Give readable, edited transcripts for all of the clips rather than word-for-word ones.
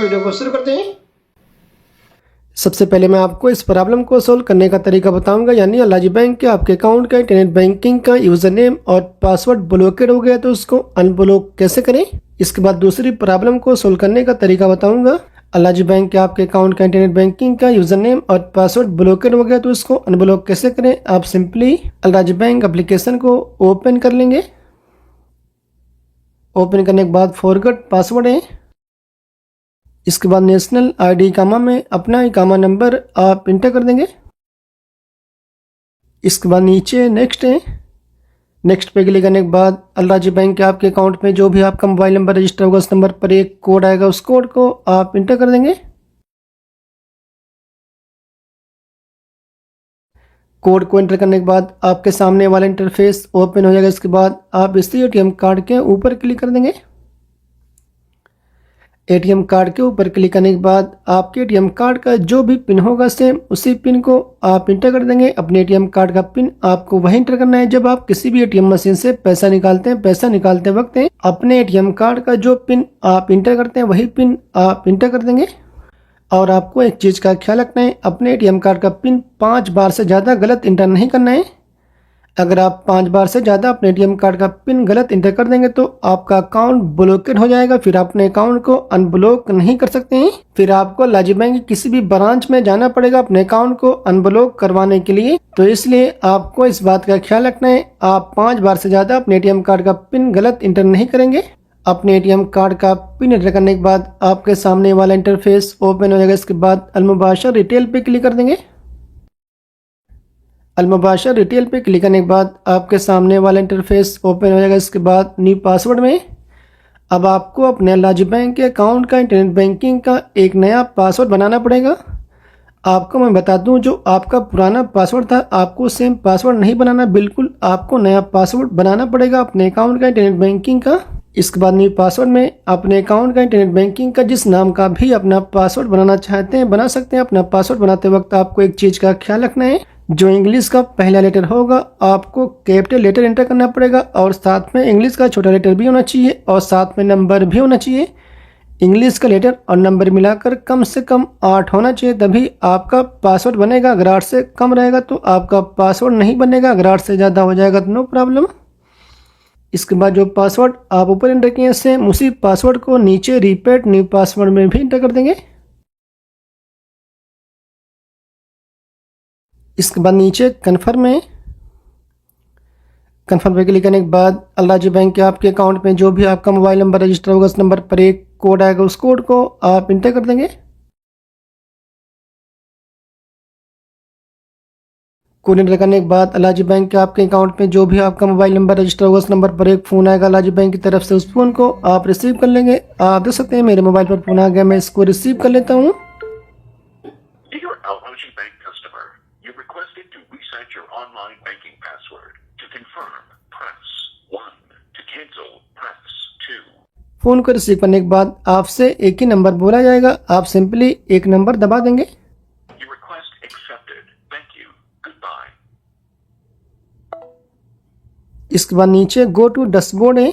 Video को शुरू करते हैं। सबसे पहले मैं आपको इस प्रॉब्लम को सोल्व करने का तरीका बताऊंगा, यानी अल्लाजी बैंक के आपके अकाउंट का इंटरनेट बैंकिंग का यूजर नेम और पासवर्ड ब्लॉकेड हो गया तो उसको अनब्लॉक कैसे करें। इसके बाद दूसरी प्रॉब्लम को सोल्व करने का तरीका बताऊंगा। अल्लाजी बैंक के आपके अकाउंट का इंटरनेट बैंकिंग का यूजर नेम और पासवर्ड ब्लॉकेड हो गया तो उसको अनब्लॉक कैसे करें। आप सिंपली अल्लाजी बैंक एप्लीकेशन को ओपन कर लेंगे। ओपन करने के बाद फॉरगेट पासवर्ड है। इसके बाद नेशनल आईडी इकामा में अपना इकामा नंबर आप इंटर कर देंगे। इसके बाद नीचे नेक्स्ट है। नेक्स्ट पे क्लिक करने के बाद अल्लाजी बैंक के आपके अकाउंट में जो भी आपका मोबाइल नंबर रजिस्टर होगा उस नंबर पर एक कोड आएगा, उस कोड को आप इंटर कर देंगे। कोड को एंटर करने के बाद आपके सामने वाला इंटरफेस ओपन हो जाएगा। इसके बाद आप इसी एटीएम कार्ड के ऊपर क्लिक कर देंगे। एटीएम कार्ड के ऊपर क्लिक करने के बाद आपके एटीएम कार्ड का जो भी पिन होगा सेम उसी पिन को आप इंटर कर देंगे। अपने एटीएम कार्ड का पिन आपको वही इंटर करना है जब आप किसी भी एटीएम मशीन से पैसा निकालते हैं। पैसा निकालते वक्त अपने एटीएम कार्ड का जो पिन आप इंटर करते हैं वही पिन आप इंटर कर देंगे। और आपको एक चीज़ का ख्याल रखना है, अपने एटीएम कार्ड का पिन 5 बार से ज़्यादा गलत इंटर नहीं करना है। अगर आप 5 बार से ज़्यादा अपने एटीएम कार्ड का पिन गलत इंटर कर देंगे तो आपका अकाउंट ब्लॉकेड हो जाएगा। फिर अपने अकाउंट को अनब्लॉक नहीं कर सकते हैं। फिर आपको अल्लाजी बैंक की किसी भी ब्रांच में जाना पड़ेगा अपने अकाउंट को अनब्लॉक करवाने के लिए। तो इसलिए आपको इस बात का ख्याल रखना है, आप 5 बार से ज़्यादा अपने एटीएम कार्ड का पिन गलत इंटर नहीं करेंगे। अपने एटीएम कार्ड का पिन एंटर करने के बाद आपके सामने वाला इंटरफेस ओपन हो जाएगा। इसके बाद अलमुबाशर रिटेल पे क्लिक कर देंगे। अलमुबाशर रिटेल पे क्लिक करने के बाद आपके सामने वाला इंटरफेस ओपन हो जाएगा। इसके बाद न्यू पासवर्ड में अब आपको अपने अल्लाजी बैंक के अकाउंट का इंटरनेट बैंकिंग का एक नया पासवर्ड बनाना पड़ेगा। आपको मैं बता दूं, जो आपका पुराना पासवर्ड था आपको सेम पासवर्ड नहीं बनाना, बिल्कुल आपको नया पासवर्ड बनाना पड़ेगा अपने अकाउंट का इंटरनेट बैंकिंग का। इसके बाद न्यू पासवर्ड में अपने अकाउंट का इंटरनेट बैंकिंग का जिस नाम का भी अपना पासवर्ड बनाना चाहते हैं बना सकते हैं। अपना पासवर्ड बनाते वक्त आपको एक चीज़ का ख्याल रखना है, जो इंग्लिश का पहला लेटर होगा आपको कैपिटल लेटर एंटर करना पड़ेगा और साथ में इंग्लिश का छोटा लेटर भी होना चाहिए और साथ में नंबर भी होना चाहिए। इंग्लिश का लेटर और नंबर मिलाकर कम से कम 8 होना चाहिए, तभी आपका पासवर्ड बनेगा। अगर 8 से कम रहेगा तो आपका पासवर्ड नहीं बनेगा, अगर 8 से ज़्यादा हो जाएगा तो नो प्रॉब्लम। इसके बाद जो पासवर्ड आप ऊपर एंटर किए सेम उसी पासवर्ड को नीचे रिपीट न्यू पासवर्ड में भी एंटर कर देंगे। इसके बाद नीचे कन्फर्म है। कन्फर्म पे क्लिक करने के बाद अल्लाजी बैंक के आपके अकाउंट में जो भी आपका मोबाइल नंबर रजिस्टर होगा उस नंबर पर एक कोड आएगा, उस कोड को आप इंटर कर देंगे। कोड इंटर करने के बाद अल्लाजी बैंक के आपके अकाउंट में जो भी आपका मोबाइल नंबर रजिस्टर होगा उस नंबर पर एक फ़ोन आएगा अल्लाजी बैंक की तरफ से। उस फ़ोन को आप रिसीव कर लेंगे। आप देख सकते हैं मेरे मोबाइल पर फ़ोन आ गया, मैं इसको रिसीव कर लेता हूँ। फ़ोन को रिसीव करने के बाद आपसे एक ही नंबर बोला जाएगा, आप सिंपली एक नंबर दबा देंगे। इसके बाद नीचे गो टू डैशबोर्ड है।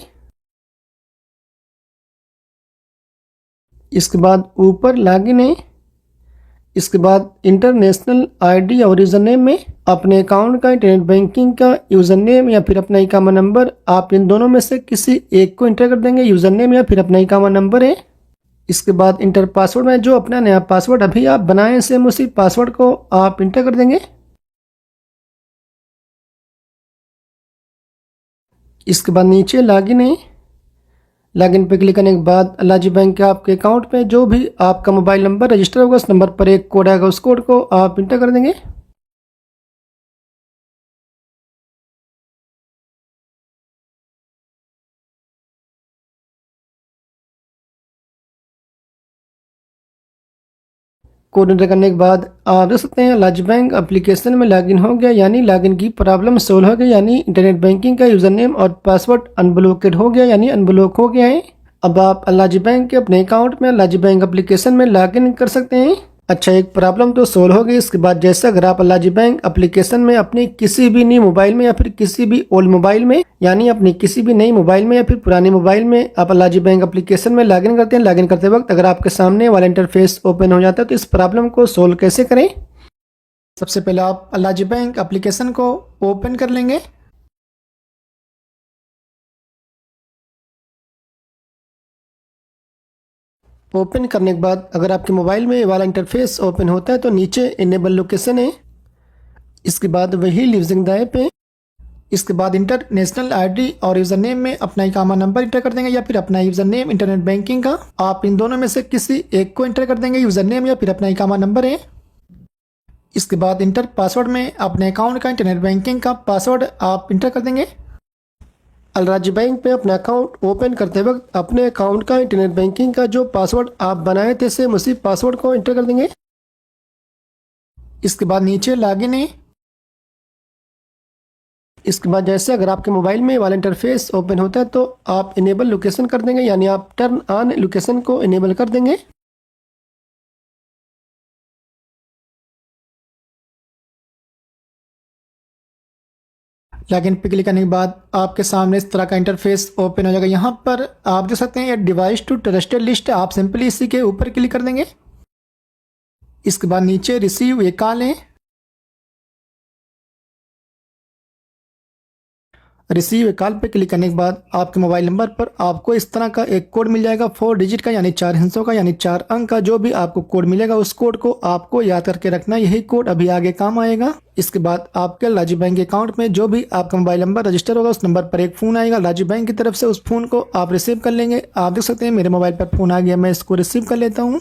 इसके बाद ऊपर लॉगिन है। इसके बाद इंटरनेशनल आईडी और यूज़र नेम में अपने अकाउंट का इंटरनेट बैंकिंग का यूज़र नेम या फिर अपना इकामा नंबर, आप इन दोनों में से किसी एक को इंटर कर देंगे, यूज़र नेम या फिर अपना इकामा नंबर है। इसके बाद इंटर पासवर्ड में जो अपना नया पासवर्ड अभी आप बनाएं सेम उसी पासवर्ड को आप इंटर कर देंगे। इसके बाद नीचे लॉगिन है। लॉगिन पे क्लिक करने के बाद अल्लाजी बैंक के आपके अकाउंट में जो भी आपका मोबाइल नंबर रजिस्टर होगा उस नंबर पर एक कोड आएगा, उस कोड को आप इंटर कर देंगे। कोड एंटर करने के बाद आप देख सकते हैं अल्लाजी बैंक एप्लीकेशन में लॉगिन हो गया, यानी लॉगिन की प्रॉब्लम सोल्व हो गई, यानी इंटरनेट बैंकिंग का यूज़र नेम और पासवर्ड अनब्लॉकेड हो गया, यानी अनब्लॉक हो गया है। अब आप अल्लाजी बैंक के अपने अकाउंट में अल्लाजी बैंक एप्लीकेशन में लॉगिन कर सकते हैं। अच्छा, एक प्रॉब्लम तो सोल्व हो गई। इसके बाद जैसे अगर आप अल्लाजी बैंक एप्लीकेशन में अपने किसी भी नई मोबाइल में या फिर किसी भी ओल्ड मोबाइल में, यानी अपनी किसी भी नई मोबाइल में या फिर पुराने मोबाइल में आप अल्लाजी बैंक एप्लीकेशन में लॉगिन करते हैं, लॉगिन करते वक्त अगर आपके सामने वाला इंटरफेस ओपन हो जाता है तो इस प्रॉब्लम को सोल्व कैसे करें। सबसे पहले आप अल्लाजी बैंक एप्लीकेशन को ओपन कर लेंगे। ओपन करने के बाद अगर आपके मोबाइल में ये वाला इंटरफेस ओपन होता है तो नीचे इनेबल लोकेशन है, इसके बाद वही लीविंग द ऐप है। इसके बाद इंटरनेशनल आईडी और यूज़र नेम में अपना इकामा नंबर इंटर कर देंगे या फिर अपना यूज़र नेम इंटरनेट बैंकिंग का, आप इन दोनों में से किसी एक को इंटर कर देंगे, यूज़र नेम या फिर अपना इकामा नंबर है। इसके बाद इंटर पासवर्ड में अपने अकाउंट का इंटरनेट बैंकिंग का पासवर्ड आप इंटर कर देंगे। अल्लाजी बैंक में अपना अकाउंट ओपन करते वक्त अपने अकाउंट का इंटरनेट बैंकिंग का जो पासवर्ड आप बनाए थे सेम उसी पासवर्ड को इंटर कर देंगे। इसके बाद नीचे लॉगिन है। इसके बाद जैसे अगर आपके मोबाइल में वाला इंटरफेस ओपन होता है तो आप इनेबल लोकेशन कर देंगे, यानी आप टर्न ऑन लोकेशन को इनेबल कर देंगे। लॉगिन पे क्लिक करने के बाद आपके सामने इस तरह का इंटरफेस ओपन हो जाएगा। यहाँ पर आप देख सकते हैं ये डिवाइस टू ट्रस्टेड लिस्ट है, आप सिंपली इसी के ऊपर क्लिक कर देंगे। इसके बाद नीचे रिसीव ए कॉल है, रिसीव ए कॉल पे क्लिक करने के बाद आपके मोबाइल नंबर पर आपको इस तरह का एक कोड मिल जाएगा 4 डिजिट का, यानी 4 हिस्सों का, यानी 4 अंक का। जो भी आपको कोड मिलेगा उस कोड को आपको याद करके रखना, यही कोड अभी आगे काम आएगा। इसके बाद आपके अल्लाजी बैंक अकाउंट में जो भी आपका मोबाइल नंबर रजिस्टर होगा उस नंबर पर एक फ़ोन आएगा अल्लाजी बैंक की तरफ से, उस फ़ोन को आप रिसीव कर लेंगे। आप देख सकते हैं मेरे मोबाइल पर फ़ोन आ गया, मैं इसको रिसीव कर लेता हूँ।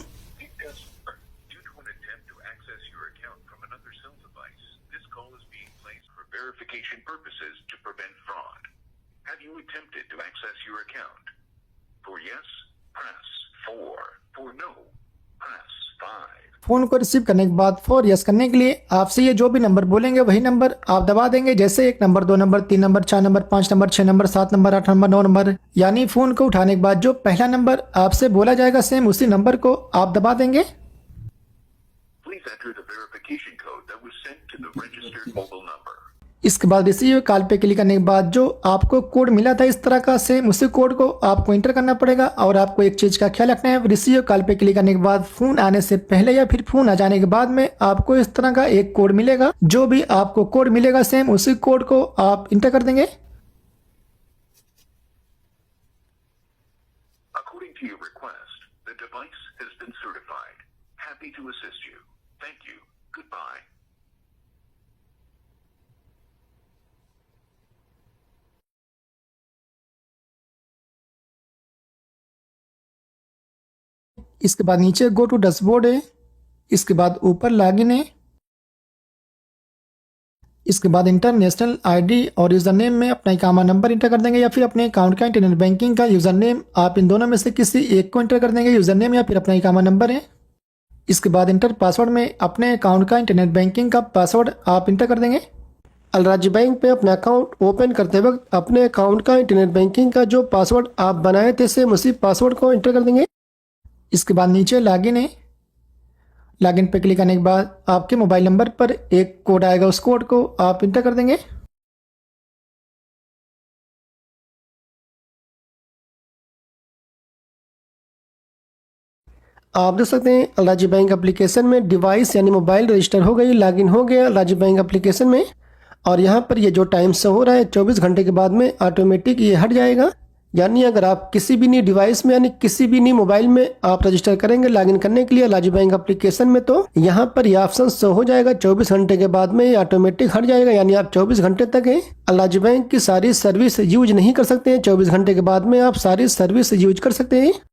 Verification purposes to prevent fraud. Have you attempted to access your account? For yes, press 4. For no, press 5. Phone को रिसीव करने के बाद फॉर यस करने के लिए आपसे ये जो भी नंबर बोलेंगे वही नंबर आप दबा देंगे, जैसे 1 number, 2 number, 3 number, 4 number, 5 number, 6 number, 7 number, 8 number, 9 number. यानी फ़ोन को उठाने के बाद जो पहला नंबर आपसे बोला जाएगा सेम उसी नंबर को आप दबा देंगे। Please enter the verification code that was sent to the registered mobile number. इसके बाद रिसीव कॉल पे क्लिक करने के बाद जो आपको कोड मिला था इस तरह का सेम उसी कोड को आपको इंटर करना पड़ेगा। और आपको एक चीज़ का ख्याल रखना है, रिसीव कॉल पे क्लिक करने के बाद फ़ोन आने से पहले या फिर फ़ोन आ जाने के बाद में आपको इस तरह का एक कोड मिलेगा, जो भी आपको कोड मिलेगा सेम उसी कोड को आप इंटर कर देंगे। According to your request, the device has been certified. Happy to assist you. Thank you. Goodbye. इसके बाद नीचे गो टू डैशबोर्ड है, इसके बाद ऊपर लॉगिन है। इसके बाद इंटरनेशनल आईडी और यूज़र नेम में अपना इकामा नंबर इंटर कर देंगे या फिर अपने अकाउंट का इंटरनेट बैंकिंग का यूज़र नेम, आप इन दोनों में से किसी एक को इंटर कर देंगे, यूज़र नेम या फिर अपना इकामा नंबर है। इसके बाद इंटर पासवर्ड में अपने अकाउंट का इंटरनेट बैंकिंग का पासवर्ड आप इंटर कर देंगे। अल्लाजी बैंक पे अपना अकाउंट ओपन करते वक्त अपने अकाउंट का इंटरनेट बैंकिंग का जो पासवर्ड आप बनाए थे सेम उसी पासवर्ड को इंटर कर देंगे। इसके बाद नीचे लॉगिन है, लॉगिन पे क्लिक करने के बाद आपके मोबाइल नंबर पर एक कोड आएगा, उस कोड को आप इंटर कर देंगे। आप देख सकते हैं अल्लाजी बैंक एप्लीकेशन में डिवाइस यानी मोबाइल रजिस्टर हो गई, लॉगिन हो गया अल्लाजी बैंक एप्लीकेशन में। और यहाँ पर ये जो टाइम शो हो रहा है 24 घंटे के बाद में ऑटोमेटिक ये हट जाएगा। यानी अगर आप किसी भी नई डिवाइस में यानी किसी भी नई मोबाइल में आप रजिस्टर करेंगे लॉगिन करने के लिए अल्लाजी बैंक एप्लीकेशन में, तो यहाँ पर यह ऑप्शन शो हो जाएगा 24 घंटे के बाद में ये ऑटोमेटिक हट जाएगा। यानी आप 24 घंटे तक है अल्लाजी बैंक की सारी सर्विस यूज नहीं कर सकते हैं, 24 घंटे के बाद में आप सारी सर्विस यूज कर सकते हैं।